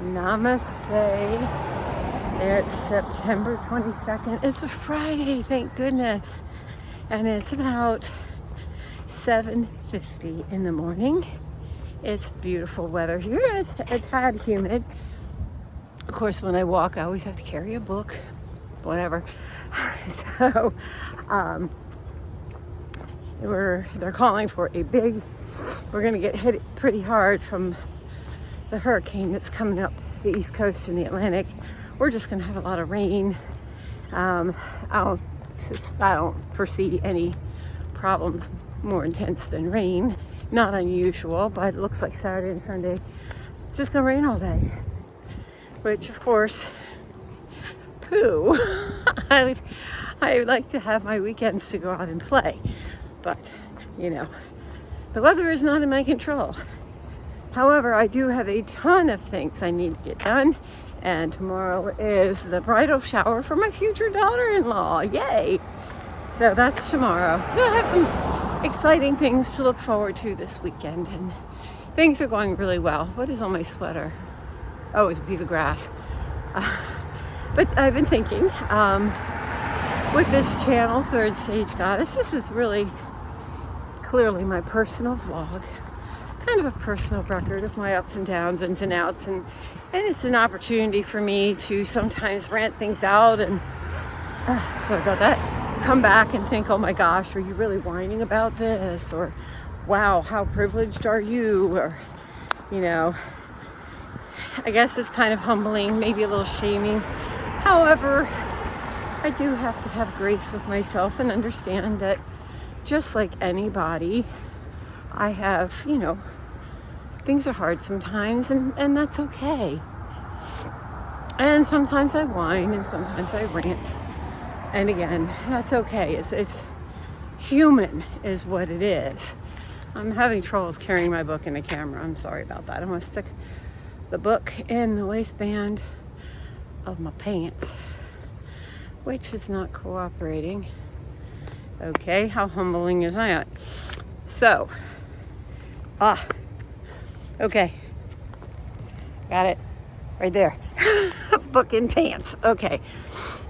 Namaste. It's September 22nd. It's a Friday, thank goodness. And it's about 7:50 in the morning. It's beautiful weather here. It's a tad humid. Of course, when I walk, I always have to carry a book, whatever. So, they're calling for we're going to get hit pretty hard from the hurricane that's coming up the East Coast and the Atlantic. We're just going to have a lot of rain. I don't foresee any problems more intense than rain. Not unusual, but it looks like Saturday and Sunday it's just going to rain all day. Which, of course, poo. I like to have my weekends to go out and play. But, the weather is not in my control. However, I do have a ton of things I need to get done. And tomorrow is the bridal shower for my future daughter-in-law. Yay! So that's tomorrow. So I have some exciting things to look forward to this weekend. And things are going really well. What is on my sweater? Oh, it's a piece of grass. But I've been thinking, with this channel, Third Stage Goddess, this is really clearly my personal vlog. Kind of a personal record of my ups and downs, ins and outs, and it's an opportunity for me to sometimes rant things out and sorry about that, come back and think, oh my gosh, are you really whining about this? Or wow, how privileged are you? Or I guess it's kind of humbling, maybe a little shaming. However, I do have to have grace with myself and understand that just like anybody, I have, things are hard sometimes, and that's okay. And sometimes I whine, and sometimes I rant. And again, that's okay. It's human is what it is. I'm having troubles carrying my book in the camera. I'm sorry about that. I'm going to stick the book in the waistband of my pants, which is not cooperating. Okay, how humbling is that? So, okay, got it right there. Book and pants. Okay,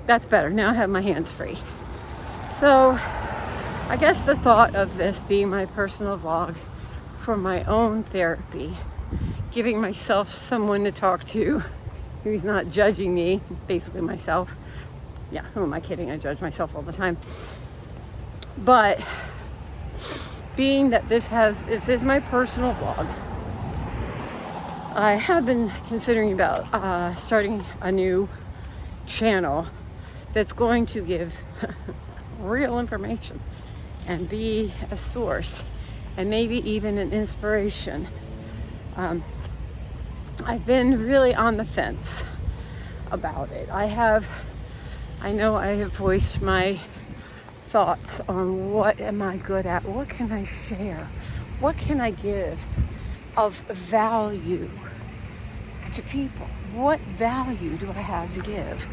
that's better. Now I have my hands free. So I guess the thought of this being my personal vlog for my own therapy, giving myself someone to talk to who's not judging me, basically myself. Yeah, who am I kidding? I judge myself all the time. But being that this is my personal vlog, I have been considering about starting a new channel that's going to give real information and be a source and maybe even an inspiration. I've been really on the fence about it. I know I have voiced my thoughts on what am I good at, what can I share, what can I give of value to people, what value do I have to give?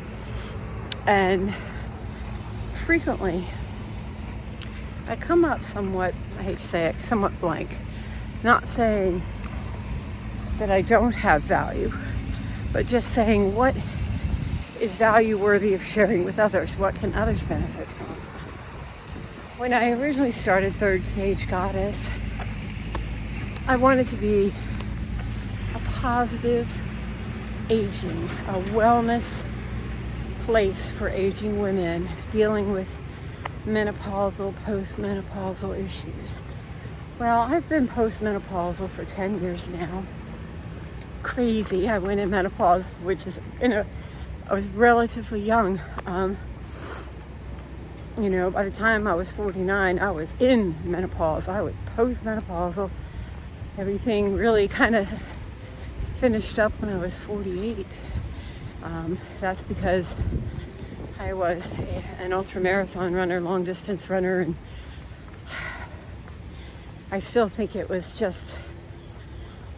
And frequently I come up somewhat, I hate to say it, somewhat blank, not saying that I don't have value, but just saying what is value worthy of sharing with others, what can others benefit from? When I originally started Third Stage Goddess, I wanted to be a positive aging, a wellness place for aging women dealing with menopausal, postmenopausal issues. Well, I've been postmenopausal for 10 years now. Crazy. I went in menopause, which is, I was relatively young. By the time I was 49, I was in menopause. I was postmenopausal. Everything really kind of finished up when I was 48. That's because I was an ultramarathon runner, long distance runner, and I still think it was just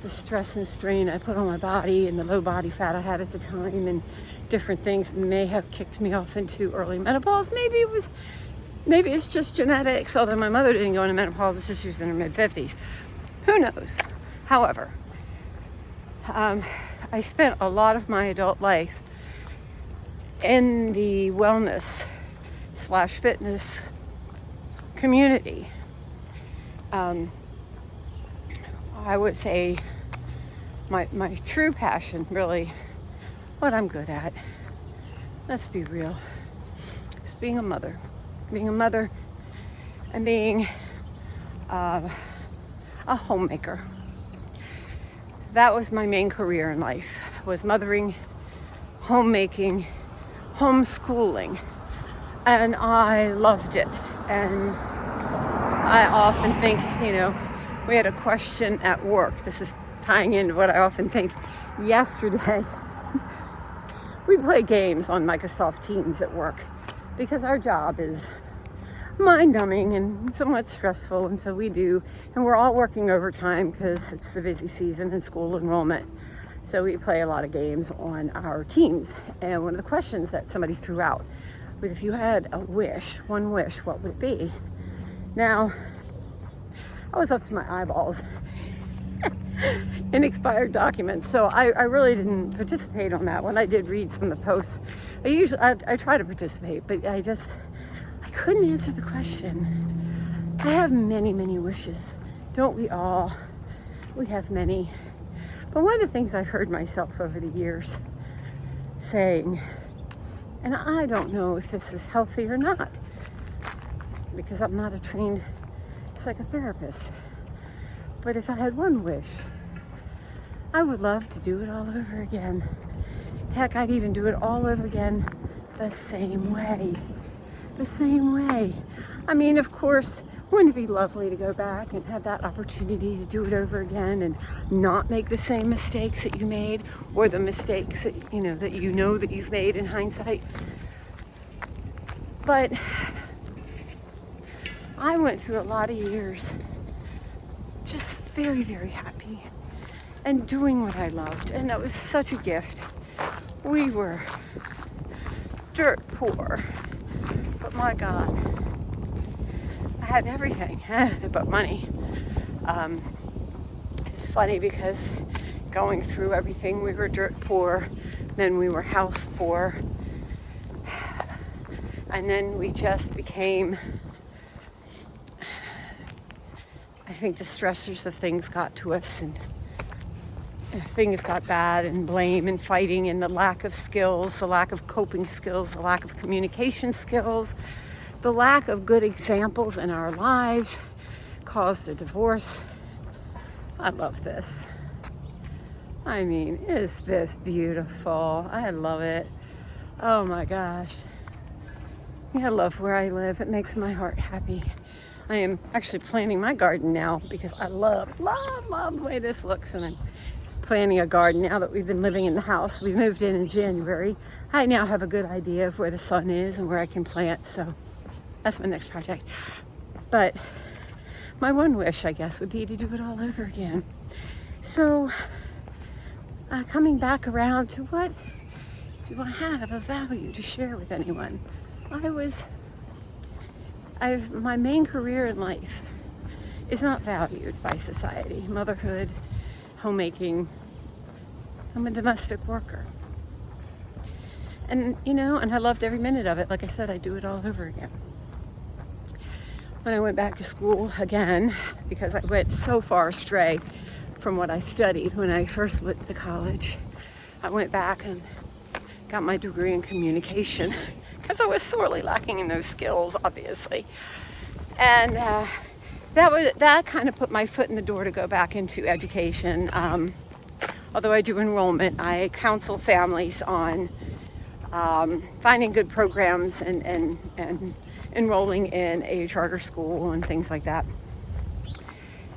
the stress and strain I put on my body and the low body fat I had at the time and different things may have kicked me off into early menopause. Maybe it's just genetics, although my mother didn't go into menopause until she was in her mid-50s. Who knows? However, I spent a lot of my adult life in the wellness / fitness community. I would say my true passion, really, what I'm good at, let's be real, is being a mother. Being a mother and being a homemaker. That was my main career in life, was mothering, homemaking, homeschooling. And I loved it. And I often think, we had a question at work. This is tying into what I often think. Yesterday, we play games on Microsoft Teams at work because our job is mind-numbing and somewhat stressful, and so we do. And we're all working overtime because it's the busy season in school enrollment. So we play a lot of games on our teams. And one of the questions that somebody threw out was, if you had a wish, one wish, what would it be? Now, I was up to my eyeballs in expired documents, so I really didn't participate on that one. I did read some of the posts. I try to participate, but I couldn't answer the question. I have many, many wishes. Don't we all? We have many. But one of the things I've heard myself over the years saying, and I don't know if this is healthy or not, because I'm not a trained psychotherapist, but if I had one wish, I would love to do it all over again. Heck, I'd even do it all over again the same way. The same way. I mean, of course, wouldn't it be lovely to go back and have that opportunity to do it over again and not make the same mistakes that you made, or the mistakes that that you've made in hindsight? But I went through a lot of years just very, very happy and doing what I loved, and that was such a gift. We were dirt poor, but my God, I had everything but money. It's funny because going through everything, we were dirt poor, then we were house poor, and then we just became, I think the stressors of things got to us, and things got bad, and blame and fighting and the lack of skills, the lack of coping skills, the lack of communication skills, the lack of good examples in our lives caused a divorce. I love this. I mean, is this beautiful? I love it. Oh my gosh. I love where I live. It makes my heart happy. I am actually planting my garden now because I love the way this looks, and I'm planting a garden now that we've been living in the house. We moved in January. I now have a good idea of where the sun is and where I can plant, so that's my next project. But my one wish, I guess, would be to do it all over again. So coming back around to, what do I have of value to share with anyone? My main career in life is not valued by society. Motherhood, homemaking. I'm a domestic worker. And, and I loved every minute of it. Like I said, I'd do it all over again. When I went back to school again, because I went so far astray from what I studied when I first went to college, I went back and got my degree in communication because I was sorely lacking in those skills, obviously. And that kind of put my foot in the door to go back into education. Although I do enrollment, I counsel families on finding good programs and enrolling in a charter school and things like that.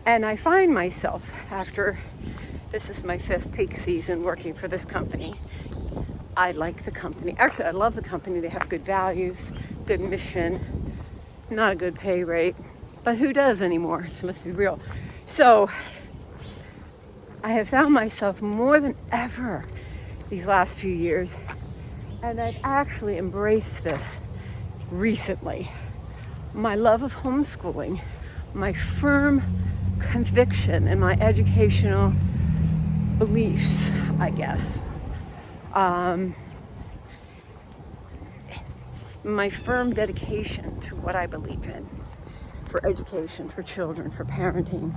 And I find myself, after this is my 5th peak season working for this company, I like the company. Actually, I love the company. They have good values, good mission, not a good pay rate. But who does anymore? Let's be real. So I have found myself more than ever these last few years, and I've actually embraced this recently. My love of homeschooling, my firm conviction in my educational beliefs, I guess. My firm dedication to what I believe in for education, for children, for parenting.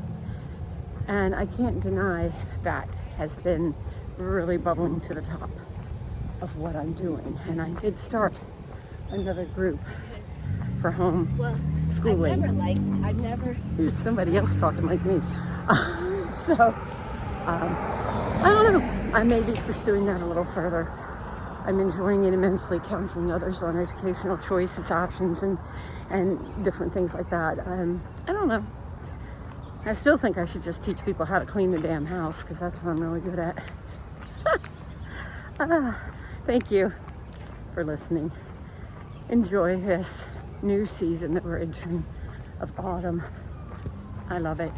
And I can't deny that has been really bubbling to the top of what I'm doing. And I did start another group for home schooling. I've never. There's somebody else talking like me. So, I don't know. I may be pursuing that a little further. I'm enjoying it immensely, counseling others on educational choices, options, and different things like that. I don't know. I still think I should just teach people how to clean the damn house, because that's what I'm really good at. Thank you for listening. Enjoy this new season that we're entering of autumn. I love it.